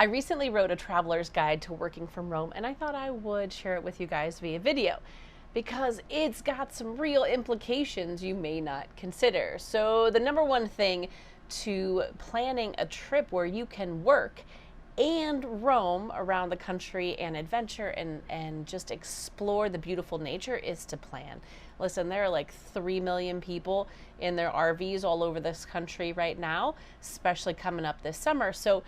I recently wrote a traveler's guide to working from Rome, and I thought I would share it with you guys via video because it's got some real implications you may not consider. So the number one thing to planning a trip where you can work and roam around the country and adventure and just explore the beautiful nature is to plan. Listen, there are like 3 million people in their RVs all over this country right now, especially coming up this summer. So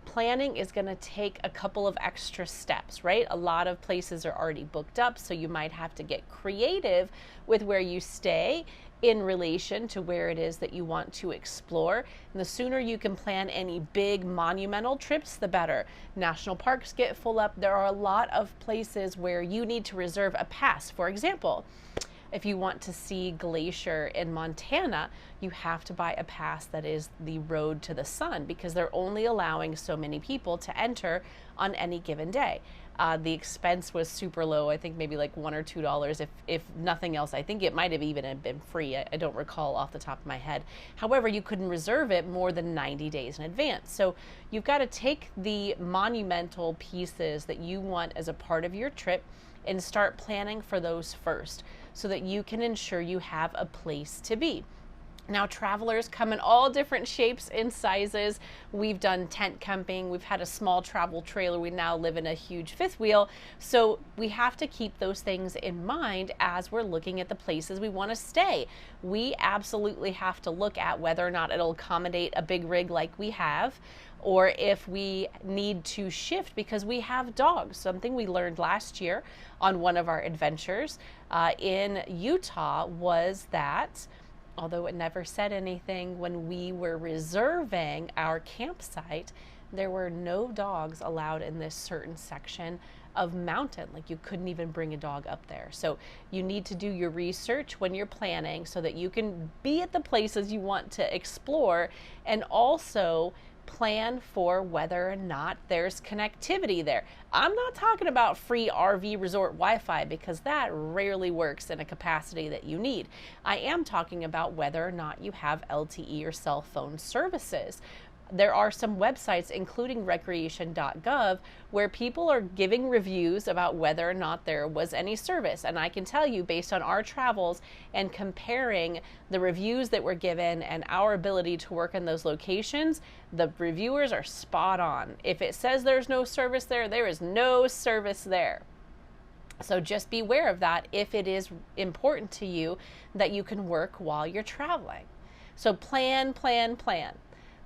planning is going to take a couple of extra steps, right? A lot of places are already booked up, so you might have to get creative with where you stay in relation to where it is that you want to explore. And the sooner you can plan any big monumental trips, the better. National parks get full up. There are a lot of places where you need to reserve a pass. For example, if you want to see Glacier in Montana, you have to buy a pass that is the Road to the Sun because they're only allowing so many people to enter on any given day. The expense was super low. I think maybe like $1 or $2, if nothing else. I think it might have even been free. I don't recall off the top of my head. However, you couldn't reserve it more than 90 days in advance. So you've got to take the monumental pieces that you want as a part of your trip and start planning for those first so that you can ensure you have a place to be. Now, travelers come in all different shapes and sizes. We've done tent camping. We've had a small travel trailer. We now live in a huge fifth wheel. So we have to keep those things in mind as we're looking at the places we want to stay. We absolutely have to look at whether or not it'll accommodate a big rig like we have, or if we need to shift because we have dogs. Something we learned last year on one of our adventures in Utah was that, although it never said anything, when we were reserving our campsite, there were no dogs allowed in this certain section of mountain. Like, you couldn't even bring a dog up there. So you need to do your research when you're planning so that you can be at the places you want to explore, and also plan for whether or not there's connectivity there. I'm not talking about free RV resort Wi-Fi because that rarely works in a capacity that you need. I am talking about whether or not you have LTE or cell phone services. There are some websites, including recreation.gov, where people are giving reviews about whether or not there was any service. And I can tell you, based on our travels and comparing the reviews that were given and our ability to work in those locations, the reviewers are spot on. If it says there's no service there, there is no service there. So just be aware of that if it is important to you that you can work while you're traveling. So plan, plan, plan.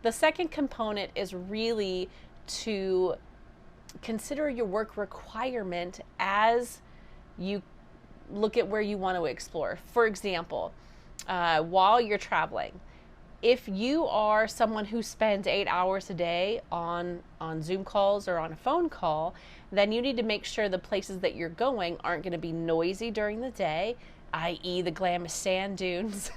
The second component is really to consider your work requirement as you look at where you want to explore. For example, while you're traveling, if you are someone who spends 8 hours a day on Zoom calls or on a phone call, then you need to make sure the places that you're going aren't going to be noisy during the day, i.e. the glamorous sand dunes,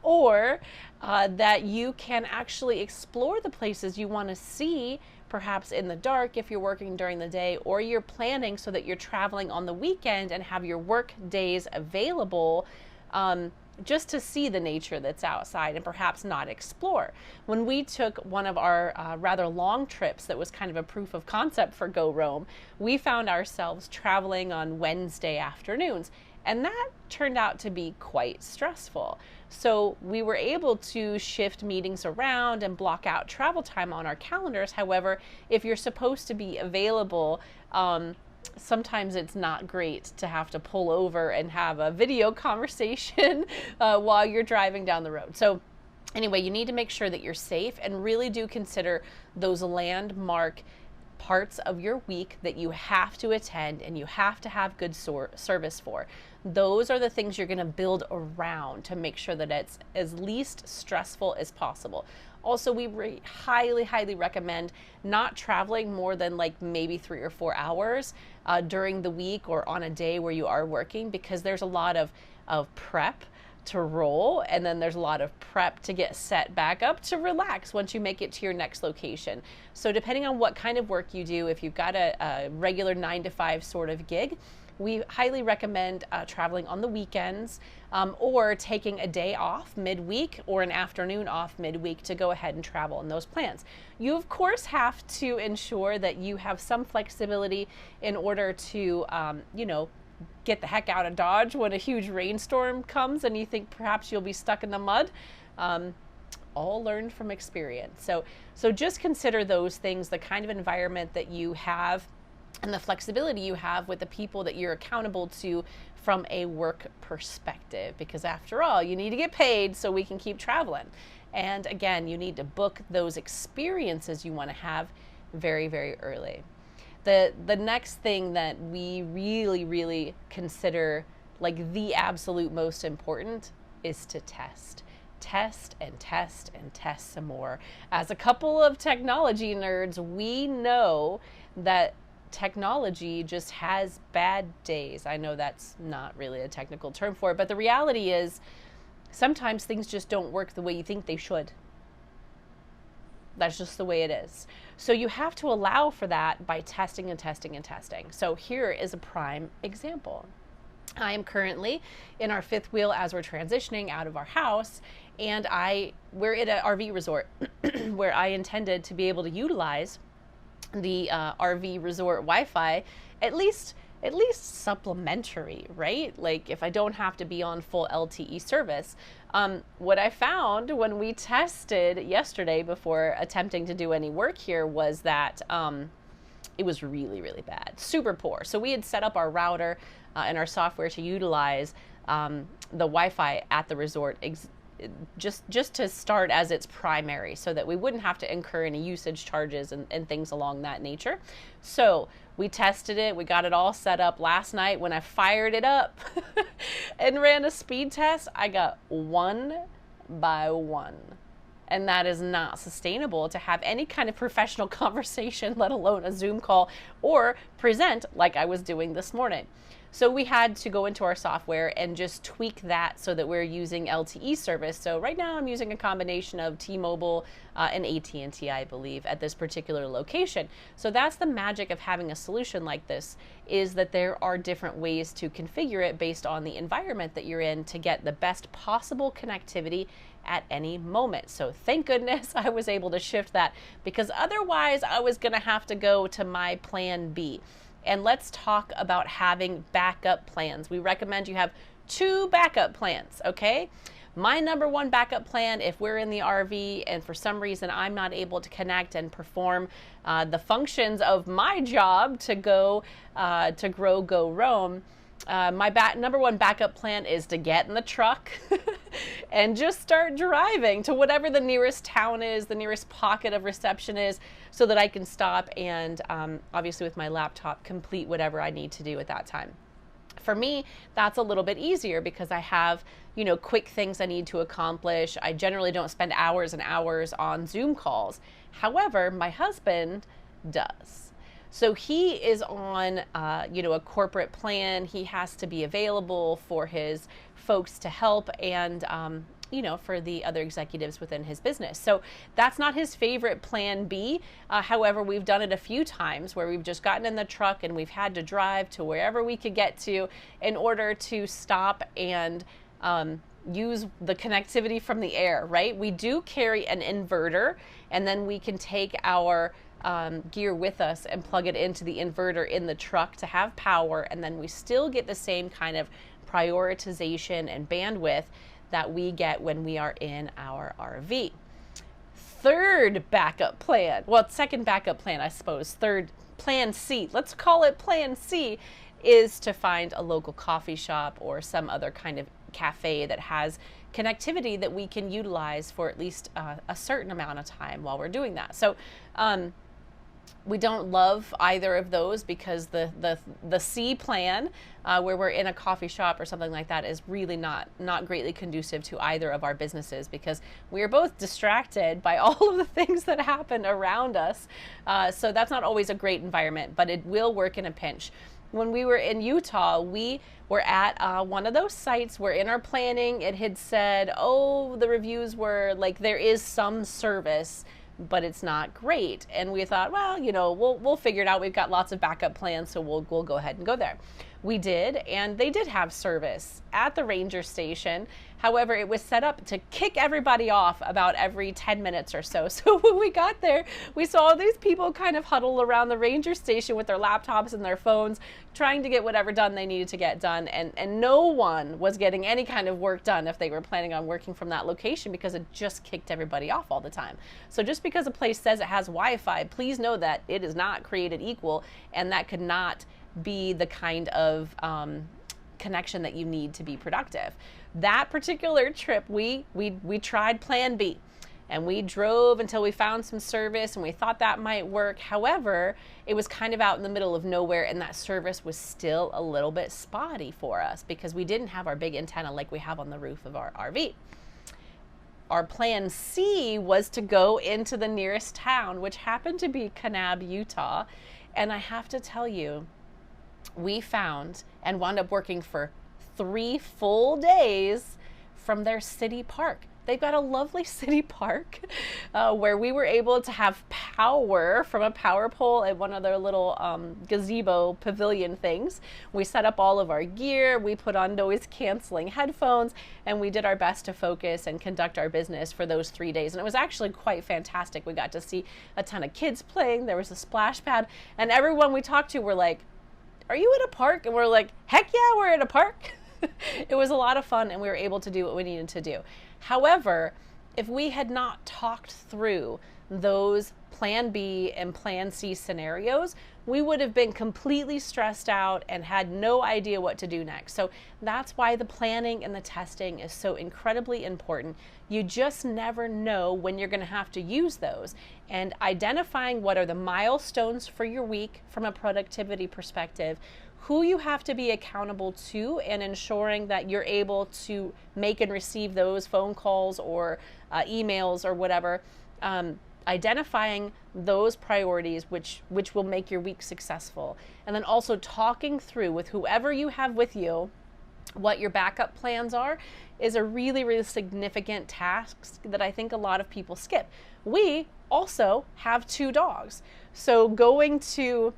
or that you can actually explore the places you want to see, perhaps in the dark if you're working during the day, or you're planning so that you're traveling on the weekend and have your work days available just to see the nature that's outside and perhaps not explore. When we took one of our rather long trips that was kind of a proof of concept for goRoam, we found ourselves traveling on Wednesday afternoons. And that turned out to be quite stressful. So we were able to shift meetings around and block out travel time on our calendars. However, if you're supposed to be available, sometimes it's not great to have to pull over and have a video conversation while you're driving down the road. So anyway, you need to make sure that you're safe and really do consider those landmark parts of your week that you have to attend and you have to have good service for. Those are the things you're going to build around to make sure that it's as least stressful as possible. Also, we highly recommend not traveling more than like maybe 3 or 4 hours during the week or on a day where you are working, because there's a lot of prep to roll, and then there's a lot of prep to get set back up to relax once you make it to your next location. So depending on what kind of work you do, if you've got a regular 9 to 5 sort of gig, we highly recommend traveling on the weekends, or taking a day off midweek or an afternoon off midweek to go ahead and travel in those plans. You, of course, have to ensure that you have some flexibility in order to, get the heck out of Dodge when a huge rainstorm comes and you think perhaps you'll be stuck in the mud. All learned from experience. So just consider those things, the kind of environment that you have and the flexibility you have with the people that you're accountable to from a work perspective, because after all, you need to get paid so we can keep traveling. And again, you need to book those experiences you want to have very, very early. The next thing that we really consider like the absolute most important is to test and test some more. As a couple of technology nerds, we know that technology just has bad days. I know that's not really a technical term for it, but the reality is sometimes things just don't work the way you think they should. That's just the way it is. So you have to allow for that by testing and testing and testing. So here is a prime example. I am currently in our fifth wheel as we're transitioning out of our house, and we're at an RV resort where I intended to be able to utilize the RV resort Wi-Fi, at least supplementary, right? Like if I don't have to be on full LTE service. What I found when we tested yesterday before attempting to do any work here was that it was really bad, super poor. So we had set up our router and our software to utilize the Wi-Fi at the resort just to start as its primary, so that we wouldn't have to incur any usage charges and things along that nature. So we tested it, we got it all set up last night. When I fired it up and ran a speed test, I got 1 by 1. And that is not sustainable to have any kind of professional conversation, let alone a Zoom call, or present like I was doing this morning. So we had to go into our software and just tweak that so that we're using LTE service. So right now I'm using a combination of T-Mobile and AT&T, I believe, at this particular location. So that's the magic of having a solution like this, is that there are different ways to configure it based on the environment that you're in to get the best possible connectivity at any moment. So thank goodness I was able to shift that, because otherwise I was gonna have to go to my plan B. And let's talk about having backup plans. We recommend you have 2 backup plans, okay? My number 1 backup plan, if we're in the RV and for some reason I'm not able to connect and perform the functions of my job to grow goRoam, my number 1 backup plan is to get in the truck and just start driving to whatever the nearest town is, the nearest pocket of reception is, so that I can stop and obviously with my laptop complete whatever I need to do at that time. For me, that's a little bit easier because I have, quick things I need to accomplish. I generally don't spend hours and hours on Zoom calls. However, my husband does. So he is on, a corporate plan. He has to be available for his folks to help and, for the other executives within his business. So that's not his favorite plan B. However, we've done it a few times where we've just gotten in the truck and we've had to drive to wherever we could get to in order to stop and use the connectivity from the air, right? We do carry an inverter, and then we can take our gear with us and plug it into the inverter in the truck to have power, and then we still get the same kind of prioritization and bandwidth that we get when we are in our RV. Third backup plan, well, second backup plan, I suppose, third, plan C, let's call it plan C, is to find a local coffee shop or some other kind of cafe that has connectivity that we can utilize for at least a certain amount of time while we're doing that. So we don't love either of those, because the C plan, where we're in a coffee shop or something like that, is really not greatly conducive to either of our businesses, because we are both distracted by all of the things that happen around us. So that's not always a great environment, but it will work in a pinch. When we were in Utah, we were at one of those sites where in our planning it had said, oh, the reviews were like, there is some service, but it's not great. And we thought, well, we'll figure it out. We've got lots of backup plans, so we'll go ahead and go there. we did, and they did have service at the ranger station. However, it was set up to kick everybody off about every 10 minutes or so. So when we got there, we saw all these people kind of huddle around the ranger station with their laptops and their phones, trying to get whatever done they needed to get done. And no one was getting any kind of work done if they were planning on working from that location, because it just kicked everybody off all the time. So just because a place says it has Wi-Fi, please know that it is not created equal, and that could not be the kind of connection that you need to be productive. That particular trip, we tried plan B, and we drove until we found some service, and we thought that might work. However, it was kind of out in the middle of nowhere, and that service was still a little bit spotty for us because we didn't have our big antenna like we have on the roof of our RV. Our plan C was to go into the nearest town, which happened to be Kanab, Utah. And I have to tell you, we found and wound up working for 3 full days from their city park. They've got a lovely city park where we were able to have power from a power pole at one of their little gazebo pavilion things. We set up all of our gear, we put on noise canceling headphones, and we did our best to focus and conduct our business for those 3 days. And it was actually quite fantastic. We got to see a ton of kids playing. There was a splash pad, and everyone we talked to were like, "Are you at a park?" And we're like, "Heck yeah, we're at a park." It was a lot of fun, and we were able to do what we needed to do. However, if we had not talked through those plan B and plan C scenarios, we would have been completely stressed out and had no idea what to do next. So that's why the planning and the testing is so incredibly important. You just never know when you're going to have to use those. And identifying what are the milestones for your week from a productivity perspective, who you have to be accountable to, and ensuring that you're able to make and receive those phone calls or emails or whatever. Identifying those priorities which will make your week successful. And then also talking through with whoever you have with you what your backup plans are is a really, really significant task that I think a lot of people skip. We also have 2 dogs. So going to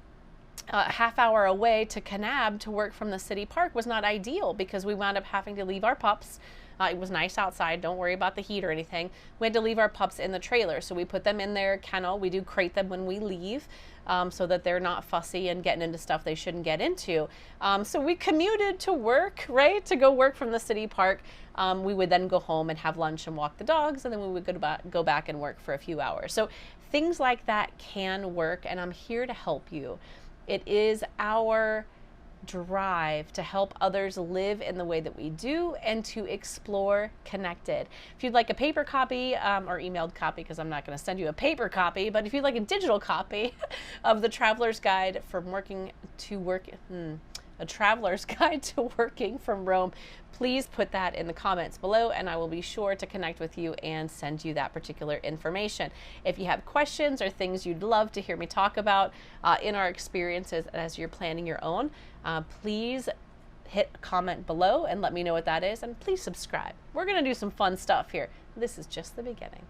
a half hour away to Kanab to work from the city park was not ideal, because we wound up having to leave our pups. It was nice outside, don't worry about the heat or anything. We had to leave our pups in the trailer, so we put them in their kennel. We do crate them when we leave so that they're not fussy and getting into stuff they shouldn't get into. So we commuted to work, right, to go work from the city park. We would then go home and have lunch and walk the dogs, and then we would go back and work for a few hours. So things like that can work, and I'm here to help you. It is our drive to help others live in the way that we do and to explore connected. If you'd like a paper copy or emailed copy, because I'm not going to send you a paper copy, but if you'd like a digital copy of the Traveler's Guide from a Traveler's Guide to Working from Rome, please put that in the comments below, and I will be sure to connect with you and send you that particular information. If you have questions or things you'd love to hear me talk about in our experiences as you're planning your own, please hit comment below and let me know what that is, and please subscribe. We're going to do some fun stuff here. This is just the beginning.